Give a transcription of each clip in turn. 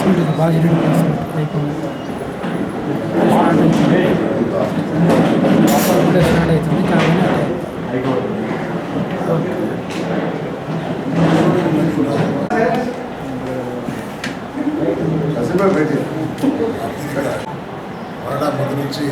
Placement ఇది బాగా ఇరవై ప్లేస్మెంట్ అయిపోయింది. స్టార్ట్ అవుతుంది కానీ వరడా మొదటి నుంచి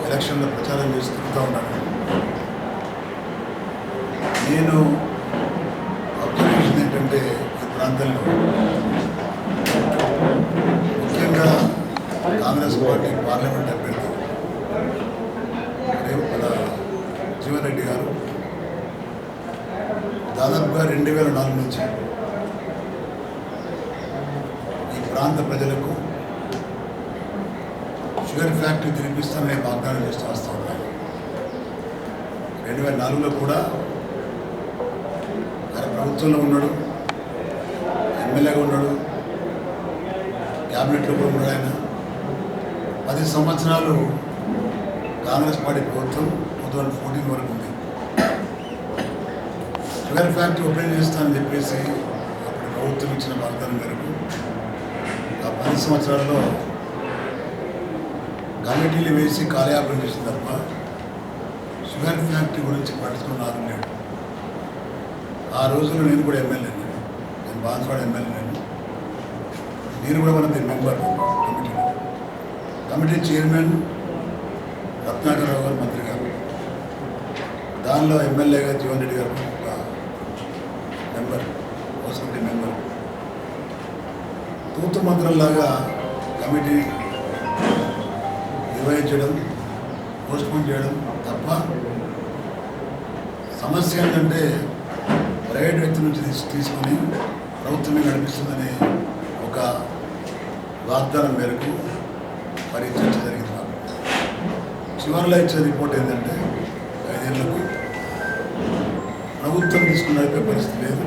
ఎలక్షన్లో ప్రచారం చేసి తిరుగుతూ ఉన్నాను. నేను అబ్జర్వేషన్ ఏంటంటే ఈ ప్రాంతంలో ముఖ్యంగా కాంగ్రెస్ పార్టీ పార్లమెంట్ అభ్యర్థి మన జీవన్ రెడ్డి గారు దాదాపుగా 2004 నుంచి ఈ ప్రాంత ప్రజలకు షుగర్ ఫ్యాక్టరీ తినిపిస్తామని వాగ్దానం చేస్తూ వస్తూ ఉన్నారు. 2004లో కూడా ఆయన ప్రభుత్వంలో ఉన్నాడు, ఎమ్మెల్యేగా ఉన్నాడు, క్యాబినెట్లో కూడా ఉన్నాడు. ఆయన 10 సంవత్సరాలు కాంగ్రెస్ పార్టీ ప్రభుత్వం 2014 వరకు ఉంది. షుగర్ ఫ్యాక్టరీ ఓపెన్ చేస్తానని చెప్పేసి అప్పుడు ప్రభుత్వం ఇచ్చిన వాగ్దానం మేరకు ఆ 10 సంవత్సరాల్లో కమిటీలు వేసి కార్యాపన చేసిన తప్ప షుగర్ ఫ్యాక్టరీ గురించి పట్టించుకున్న ఆరు లేడు. ఆ రోజుల్లో నేను కూడా ఎమ్మెల్యే, నేను బాన్స్వాడ ఎమ్మెల్యే, నేను కూడా మన మెంబర్ కమిటీ చైర్మన్ రత్నాకరరావు గారు మంత్రి గారు, దానిలో ఎమ్మెల్యేగా జీవన్ రెడ్డి గారు ఒక మెంబర్, హౌస్ కమిటీ మెంబర్. తూతు మంత్రంలాగా కమిటీ నిర్వహించడం, పోస్ట్పోన్ చేయడం తప్ప సమస్య ఏంటంటే ప్రైవేట్ వ్యక్తి నుంచి తీసుకొని ప్రభుత్వమే నడిపిస్తుందనే ఒక వాగ్దానం మేరకు మరి చర్చ జరిగింది. చివరిలో ఇచ్చే రిపోర్ట్ ఏంటంటే 5 ఏళ్లకు ప్రభుత్వం తీసుకుని నడిపే పరిస్థితి లేదు,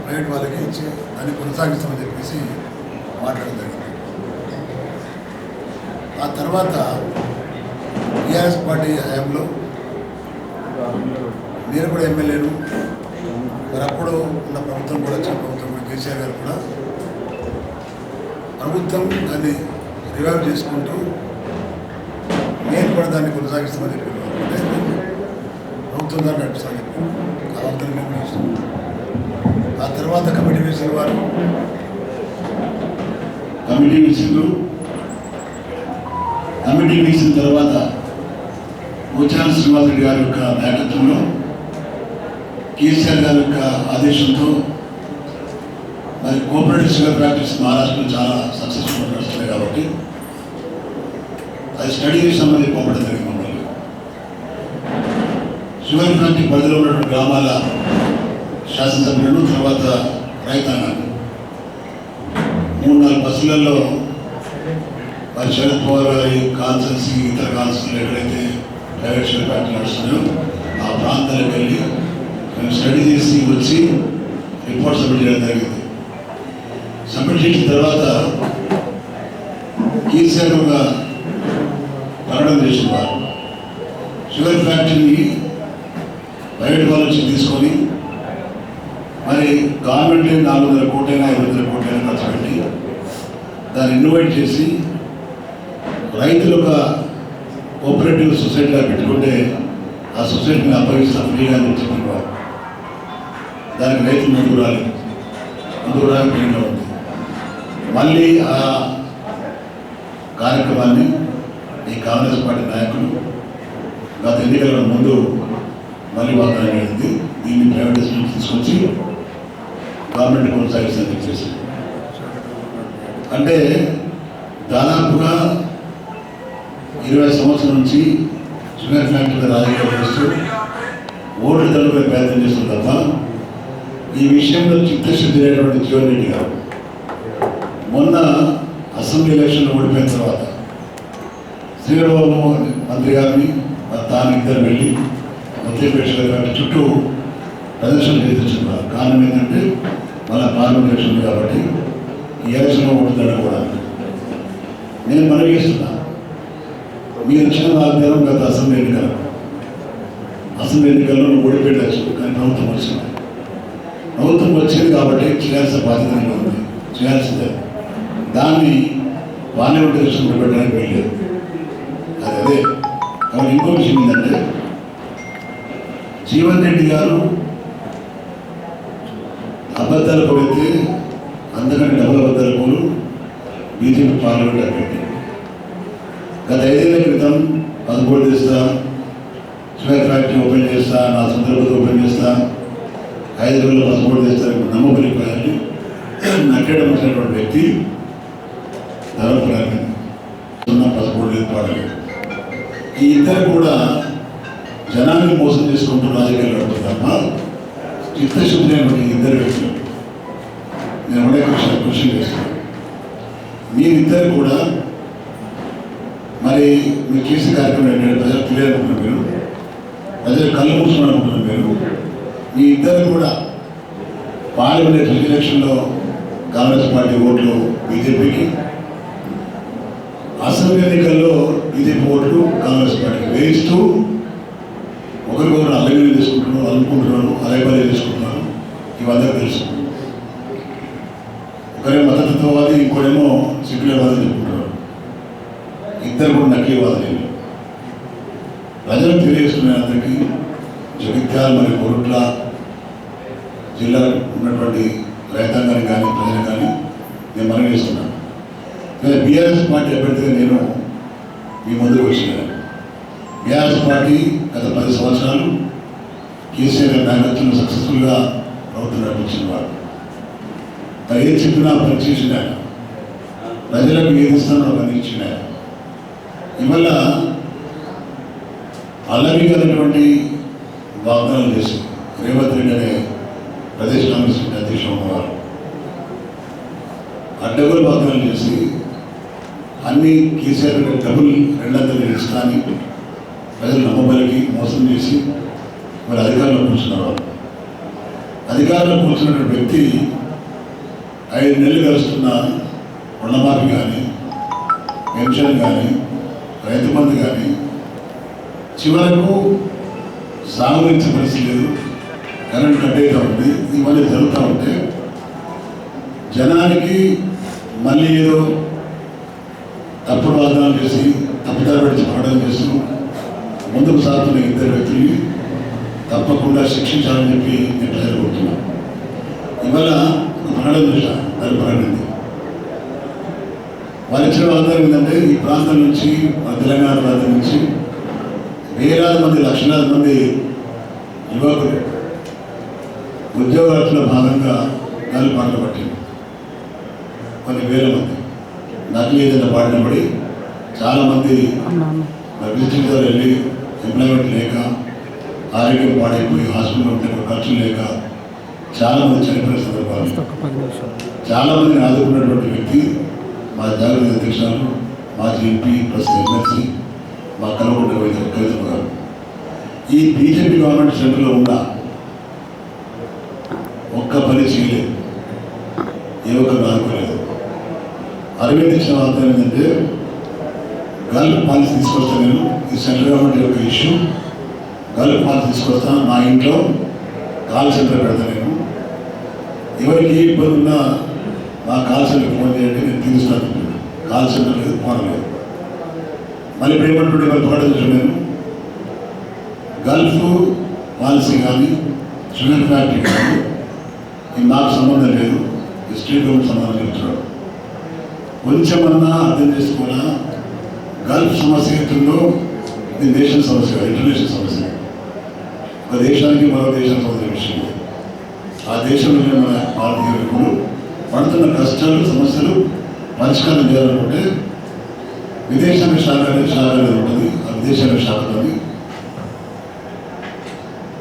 ప్రైవేట్ వాళ్ళకి ఇచ్చి దాన్ని కొనసాగిస్తామని చెప్పేసి మాట్లాడడం జరిగింది. ఆ తర్వాత టీఆర్ఎస్ పార్టీ హయాంలో నేను కూడా ఎమ్మెల్యేను, మరి అప్పుడు ఉన్న ప్రభుత్వం కూడా వచ్చిన ప్రభుత్వం కూడా కేసీఆర్ గారు కూడా ప్రభుత్వం దాన్ని రివైవ్ చేసుకుంటూ నేను కూడా దాన్ని కొనసాగిస్తామని చెప్పి ప్రభుత్వం దాన్ని నడుపుతామని చెప్పి ఆ వాగ్దానం మేము చేస్తాం. ఆ తర్వాత కమిటీ వేసిన వారు కమిటీ వేసిన తర్వాత ముత్యాల శ్రీనివాస్ రెడ్డి గారి యొక్క నాయకత్వంలో కేసీఆర్ గారి యొక్క ఆదేశంతో మరి కోఆపరేటివ్ షుగర్ ఫ్యాక్టరీస్ మహారాష్ట్రలో చాలా సక్సెస్ఫుల్ నడుస్తున్నాయి కాబట్టి అది స్టడీ చేసి సంబంధించి పంపడం జరిగింది. మమ్మల్ని షుగర్ ఫ్యాక్టరీ పరిధిలో ఉన్నటువంటి గ్రామాల శాసనసభ్యులను, తర్వాత రైతాంగాన్ని 3-4 బస్సులలో మరి శరద్ పవార్ గారి కాన్సెన్సీ, ఇతర కాన్సెన్సీలు ఎక్కడైతే ప్రైవేట్ షుగర్ ఫ్యాక్టరీ నడుస్తున్నాయో ఆ ప్రాంతాలకు వెళ్ళి మేము స్టడీ చేసి వచ్చి రిపోర్ట్ సబ్మిట్ చేయడం జరిగింది. సబ్మిట్ చేసిన తర్వాత కేసీఆర్ ఒక ప్రకటన చేసిన వారు షుగర్ ఫ్యాక్టరీని ప్రైవేట్ వాళ్ళ నుంచి తీసుకొని మరి గవర్నమెంట్ 400 కోట్లైనా 500 కోట్లైనా ఖర్చు పెట్టి దాన్ని ఇన్వైట్ చేసి రైతులు ఒక కోఆపరేటివ్ సొసైటీగా పెట్టుకుంటే ఆ సొసైటీని అప్పగిస్తాం ఫ్రీగా చెప్పేవారు. దానికి రైతులు ముందుకు రాలి ఫ్రీగా ఉంది. మళ్ళీ ఆ కార్యక్రమాన్ని ఈ కాంగ్రెస్ పార్టీ నాయకులు గత ఎన్నికల ముందు మళ్ళీ వాగ్దానం అయింది, దీన్ని ప్రైవేటైజేషన్ తీసుకొచ్చి గవర్నమెంట్ కొనసాగిస్తుందని చెప్పేసి. అంటే దాదాపుగా 20 సంవత్సరాల నుంచి షుగర్ ఫ్యాక్టరీ రాజకీయాలు చేస్తూ ఓట్లు తల్లుపై ప్రయత్నం చేస్తుంది తప్ప ఈ విషయంలో చిత్తశుద్ధి లేనటువంటి జీవన్ రెడ్డి గారు మొన్న అసెంబ్లీ ఎలక్షన్లో ఓడిపోయిన తర్వాత శ్రీరాబాబు మంత్రి గారిని తాను ఇద్దరు వెళ్ళి మధ్యపేట ఫ్యాక్టరీ చుట్టూ ప్రదర్శన చేస్తున్నారు. కారణం ఏంటంటే మన పార్లమెంట్ ఎలక్షన్ ఉంది కాబట్టి ఈ ఎలక్షన్లో ఓటుదల కూడా నేను మనవి చేస్తున్నా, మీరు ఇచ్చిన వాగ్దానం గత అసెంబ్లీ ఎన్నికల్లో ఓడిపోయచ్చు, కానీ ప్రభుత్వం వచ్చింది కాబట్టి చేయాల్సిన బాధ్యత ఉంది. చేయాల్సిందే. దాన్ని పార్లమెంట్ ఎలక్షన్ పెట్టడానికి వెళ్ళలేదు. అదే కాబట్టి ఇంకో విషయం ఏంటంటే జీవన్ రెడ్డి గారు అబద్ధాలు కొడితే అంతకంటే డబుల్ అబద్ధాలు పోలు బీజేపీ పార్లమెంట్ అభ్యర్థి. గత 5 ఏళ్ల క్రితం 11 చేస్తా, షుగర్ ఫ్యాక్టరీ ఓపెన్ చేస్తా, నా సందర్భంతో ఓపెన్ చేస్తా, 5 రోజుల్లో 11 చేస్తారు నమ్మబలిపోయాలి నట్టడం వచ్చినటువంటి వ్యక్తి ధర్మపురాన్ని 11 పాడలేదు. ఈ ఇద్దరు కూడా జనాన్ని మోసం చేసుకుంటూ రాజకీయాలు నడుపుతారు తప్ప చిత్తశుద్ధి అయినటువంటి ఇద్దరు వ్యక్తులు. నేను ఒకటే కృషి చేస్తాను. మీరిద్దరు కూడా మరి మీరు చేసే కార్యక్రమం ఏంటంటే ప్రజలు క్లియర్ అనుకుంటున్నారు, మీరు ప్రజలు కళ్ళు మూసుకుని అనుకుంటున్నారు. మీరు మీ ఇద్దరు కూడా పార్లమెంట్ ఎలక్షన్లో కాంగ్రెస్ పార్టీ ఓట్లు బీజేపీకి, అసెంబ్లీ ఎన్నికల్లో బీజేపీ ఓట్లు కాంగ్రెస్ పార్టీకి వేయిస్తూ ఒకరికొకరు అలగలు తీసుకుంటున్నారు, అనుకుంటున్నారు, అలైబలే తీసుకుంటున్నారు. ఇవందరూ తెలుసు. ఒకరేమో మతతత్వవాది, ఇంకోడేమో సెక్యులర్వాది చెప్పుకుంటున్నారు. ఇద్దరు కూడా నకిలీవాదులు. ప్రజలకు తెలియజేస్తున్నాయి అందరికీ. జగిత్యాల మరియు కొరుట్ల జిల్లా ఉన్నటువంటి రైతాంగానికి కానీ ప్రజలకు కానీ నేను మనవి చేస్తున్నాను. బీఆర్ఎస్ పార్టీ అభ్యర్థిగా నేను మీ ముందుకు వచ్చినాను. బీఆర్ఎస్ పార్టీ గత 10 సంవత్సరాలు కేసీఆర్ నాయకత్వంలో సక్సెస్ఫుల్గా ప్రభుత్వం నడిపించిన వాడు. తను ఏది చెప్పినా పనిచేసిన ఆయన, ప్రజలకు ఏది ఇస్తానో అవన్నీ ఇచ్చిన ఆయన. ఇవల్ల అల్లరిగలటువంటి వాగ్దానాలు చేసి రేవంత్ రెడ్డి అనే ప్రదేశ్ కాంగ్రెస్ అధ్యక్షుడు ఉన్నవారు అడ్డగోలు వాగ్దానాలు చేసి అన్ని కేసీఆర్ డబుల్ 200 ఇస్తాన్ని ప్రజలు నమ్మబలికి మోసం చేసి మరి అధికారంలో కూర్చున్నారు. వాళ్ళు అధికారంలో కూర్చున్నటువంటి వ్యక్తి 5 నెలలు గడుస్తున్న రుణమాఫీ కానీ, పెన్షన్ కానీ, రైతు బంధు కానీ చివరకు సాగురించే పరిస్థితి లేదు. కరెంట్ కట్ అవుతూ ఉంది. ఇవన్నీ జరుగుతూ ఉంటే జనానికి మళ్ళీ ఏదో తప్పుడు వాగ్దానం చేసి తప్పుదారి పెట్టి పాఠం చేస్తూ ముందుకు సాగుతున్న ఇద్దరు వ్యక్తుల్ని తప్పకుండా శిక్షించాలని చెప్పి నేను ప్రజలు కోరుతున్నాను. ఇవాళ ఒక ప్రకటన చూసా, దాని ప్రకటింది. వారి ఇచ్చిన వాగ్దానం ఏంటంటే ఈ ప్రాంతం నుంచి, మన తెలంగాణ ప్రాంతం నుంచి వేలాది మంది, లక్షలాది మంది యువకులు ఉద్యోగాలలో భాగంగా గాలి పాటలు పట్టింది. కొన్ని వేల మంది నకిలీ ఏదైనా పాడిన పడి చాలామంది విజిటింగ్ ద్వారా వెళ్ళి ఎంప్లాయ్మెంట్ లేక, ఆరోగ్యం పాడైపోయి హాస్పిటల్లో ఉంటే ఖర్చులు లేక చాలామంది చనిపోయిన సందర్భాలు. చాలామందిని ఆదుకున్నటువంటి వ్యక్తి మా జాగ్రత్త అధ్యక్షులు, మాజీ ఎంపీ ప్లస్ ఎమ్మెల్సీ మా కలవకుంట కవితమ్మ గారు. ఈ బీజేపీ గవర్నమెంట్ సెంటర్లో ఉన్న ఒక్క పని చేయలేదు, ఏ ఒక్కరు ఆదుకోలేదు. అరవింద్ ఇచ్చిన వార్త ఏంటంటే గల్ఫ్ పాలసీ తీసుకొస్తా, నేను ఈ సెంట్రల్ గవర్నమెంట్ యొక్క ఇష్యూ గల్ఫ్ పాలసీ తీసుకొస్తా, మా ఇంట్లో కాల్ సెంటర్ పెడతా, నేను ఎవరికి ఇబ్బంది ఉన్నా మా కాల్ సెంటర్కి ఫోన్ చేయండి, నేను తీరుస్తాను. కాల్ సెంటర్ లేదు, ఫోన్ లేదు. మళ్ళీ ఇప్పుడు ఏమంటుంటే వాళ్ళు పాటించడం, నేను గల్ఫ్ పాలసీ కానీ, షుగర్ ఫ్యాక్టరీ కానీ ఇది నాకు సంబంధం లేదు, ఈ స్టేట్ గవర్నమెంట్ సంబంధం చెప్తున్నాడు. కొంచెమన్నా అర్థం చేసుకోవాలా. గల్ఫ్ సమస్య ఏంటో ఇది నేషనల్ సమస్య, ఇంటర్నేషనల్ సమస్య. ఒక దేశానికి మరో దేశానికి సంబంధించిన విషయం. ఆ దేశంలోనే మన భారతీయ వ్యక్తులు పడుతున్న కష్టాలు, సమస్యలు పరిష్కారం చేయాలనుకుంటే విదేశాంగ శాఖ అనేది ఉంటుంది. ఆ విదేశాంగ శాఖతోని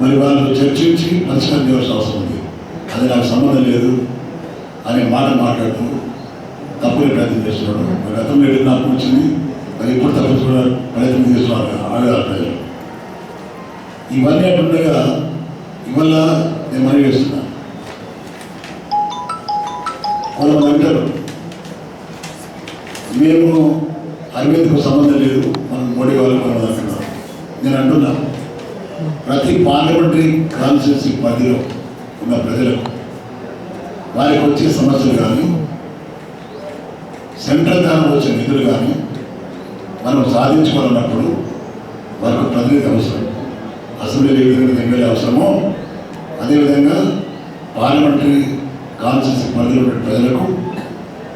మరి వాళ్ళు చర్చించి పరిష్కారం చేయాల్సిన అవసరం ఉంది. అది నాకు సంబంధం లేదు అనే మాట మాట్లాడుతూ తప్పుని ప్రయత్నం చేస్తున్నాడు. మరి గతంలో ఏడు నాకు వచ్చింది, మరి ఇప్పుడు తప్పించుకున్న ప్రయత్నం చేస్తున్నారు ఆడవాళ్ళ ప్రజలు. ఇవన్నీ అటుండగా ఇవల్ల నేను మనవి చేస్తున్నా. కొంతమంది అంటారు మేము అరవింద్కు సంబంధం లేదు, మనం మోడీ వాళ్ళకి మనం అంటున్నాం. నేను అంటున్నా, ప్రతి పార్లమెంటరీ కాన్స్టిట్యున్సీ పరిధిలో ఉన్న ప్రజలకు వారికి వచ్చే సమస్యలు కానీ, సెంట్రల్ దానం వచ్చిన నిధులు కానీ మనం సాధించుకోవాలన్నప్పుడు మనకు ప్రతినిధి అవసరం. అసెంబ్లీలో ఏ విధంగా ఎమ్మెల్యే అవసరమో అదేవిధంగా పార్లమెంటరీ కాన్స్టిట్యూన్సీ పరిధిలో ఉన్న ప్రజలకు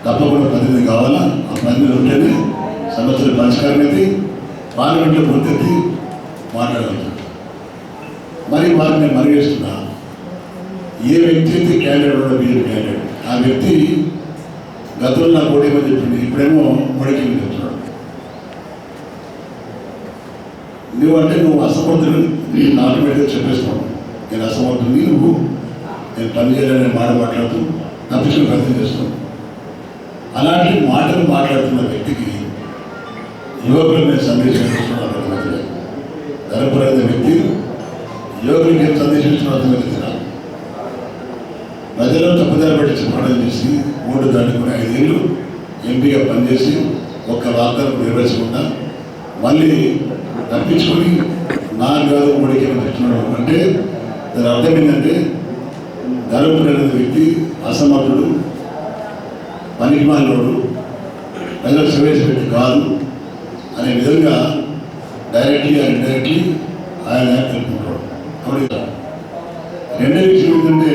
తప్పకుండా ప్రతినిధి కావాలా. ఆ ప్రతినిధి ఉంటేనే సమస్యల పరిష్కారం అయితే పార్లమెంట్లో పొందెత్తి మాట్లాడగలుగుతారు. మరి వారిని నేను మరిగేస్తున్నా, ఏ వ్యక్తి అయితే క్యాండిడేట్ కూడా బీజేపీ క్యాండిడేట్, ఆ వ్యక్తి గతంలో నాకు ఓటేమని చెప్పింది, ఇప్పుడేమో మోడీకి చెప్తున్నాడు. నువ్వు అసమర్థుడు ఆటోమేటిక్గా చెప్పేస్తున్నావు. నేను అసమర్థుని, నేను పని చేయాలని మాట్లాడుతూ తప్పించుకుని ప్రయత్నం చేస్తున్నాను. అలాంటి మాటలు మాట్లాడుతున్న వ్యక్తికి యువకుల మీద సందేశం ఇస్తున్నాడు. ధనపరైన వ్యక్తి యువకులకి ఏం సందేశం ఇస్తున్నాడు అర్థమైంది. ప్రజలు తప్పుదారి పట్టి చెప్పడం చేసి 3 దాటుకుని 5 ఏళ్ళు ఎంపీగా పనిచేసి ఒక్క వాగ్దానం నెరవేర్చకుండా మళ్ళీ తప్పించుకొని నాకు కాదు మోడీకి చెప్తున్నాడు. అంటే దాని అర్థం ఏంటంటే ధనపరైన వ్యక్తి అసమర్థుడు, పనికిమాలినోడు, ప్రజలకు సర్వేస్ వ్యక్తి కాదు అనే విధంగా డైరెక్ట్లీ అండ్ ఇండైరెక్ట్లీ ఆయన తెలుపుకుంటాడు. కాబట్టి రెండో విషయం ఏంటంటే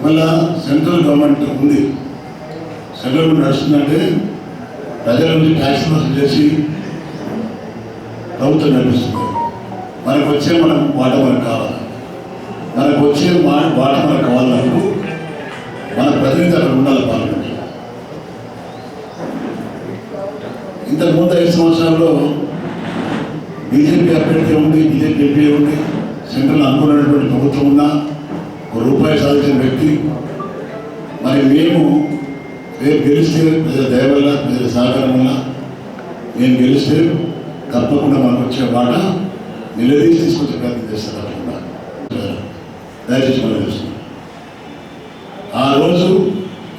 మళ్ళా సెంట్రల్ గవర్నమెంట్ ఉంది, సెంట్రల్ గవర్నమెంట్ నడుస్తుందంటే ప్రజల నుంచి ట్యాక్స్ వసూలు చేసి ప్రభుత్వం నడిపిస్తుంది. మనకు వచ్చే వాటా మనకు కావాలి. మనకు వచ్చే వాటా మనకు కావాలన్నప్పుడు మన ప్రతినిధి అక్కడ ఉండాలి పార్లమెంట్. ఇంతకుముందు 5 సంవత్సరాల్లో బీజేపీ అభ్యర్థి ఉంది, బీజేపీ ఎంపీ ఉంది, సెంట్రల్ అనుకున్నటువంటి ప్రభుత్వం ఉన్నా రూపాయి సాధించిన వ్యక్తి. మరి మేము రేపు గెలిస్తే ప్రజల దయ వల్ల, ప్రజల సహకారం వల్ల నేను గెలిస్తే తప్పకుండా మనకు వచ్చే వాటా నిలదీసి తీసుకొచ్చే ప్రయత్నం చేస్తారు. తప్పకుండా దయచేసి మనం చేస్తున్నాం. ఆ రోజు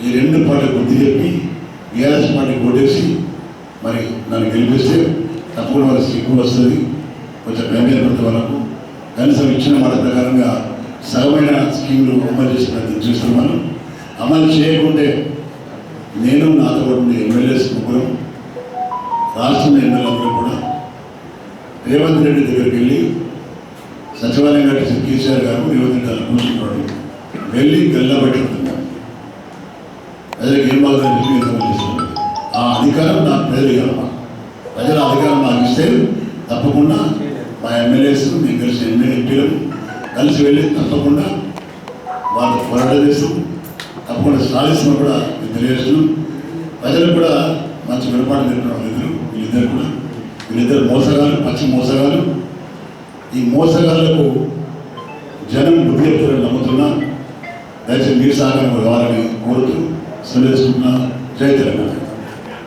ఈ 2 పార్టీలు బుద్ధి చెప్పి టీఆర్ఎస్ పార్టీకి ఓటేసి మరి నన్ను గెలిపిస్తే తప్పకుండా వాళ్ళకి సిగ్గు వస్తుంది, కొంచెం భయం ఏర్పడితే వాళ్ళకు. కనీసం ఇచ్చిన మాట ప్రకారంగా సగమైన స్కీములు అమలు చేసే ప్రయత్నం చేస్తున్నాను. అమలు చేయకుంటే నేను నాతో పాటు ఎమ్మెల్యేస్ 3 రాష్ట్రంలో ఎమ్మెల్యేలందరూ కూడా రేవంత్ రెడ్డి దగ్గరికి వెళ్ళి సచివాలయం కట్టేసి కేసీఆర్ గారు రేవంత్ రెడ్డి కూర్చున్నాడు, వెళ్ళి గల్లబెట్టుకుంటున్నాను. ప్రజలకు ఏం బాగా చేస్తున్నాడు. ఆ అధికారం నాకు ప్రజలు ఇవ్వాలి. ప్రజల అధికారం నాకు ఇస్తే తప్పకుండా మా ఎమ్మెల్యేస్, నేను కలిసి ఎంపీలు కలిసి వెళ్ళి తప్పకుండా వాళ్ళకు పోరాటం చేస్తాం. తప్పకుండా సాధిస్తాం కూడా నేను తెలియజేస్తున్నాం. ప్రజలకు కూడా మంచి విడపాటు నేర్పడం వీళ్ళిద్దరు మోసగాళ్ళు, పచ్చి మోసగాళ్ళు. ఈ మోసగాళ్లకు జనం బుద్ధి చెప్తారని నమ్ముతున్నా. దయచేసి మీరు సహకారం కావాలని కోరుతూ సెలవు తీసుకుంటున్నా. జై తెలంగాణ.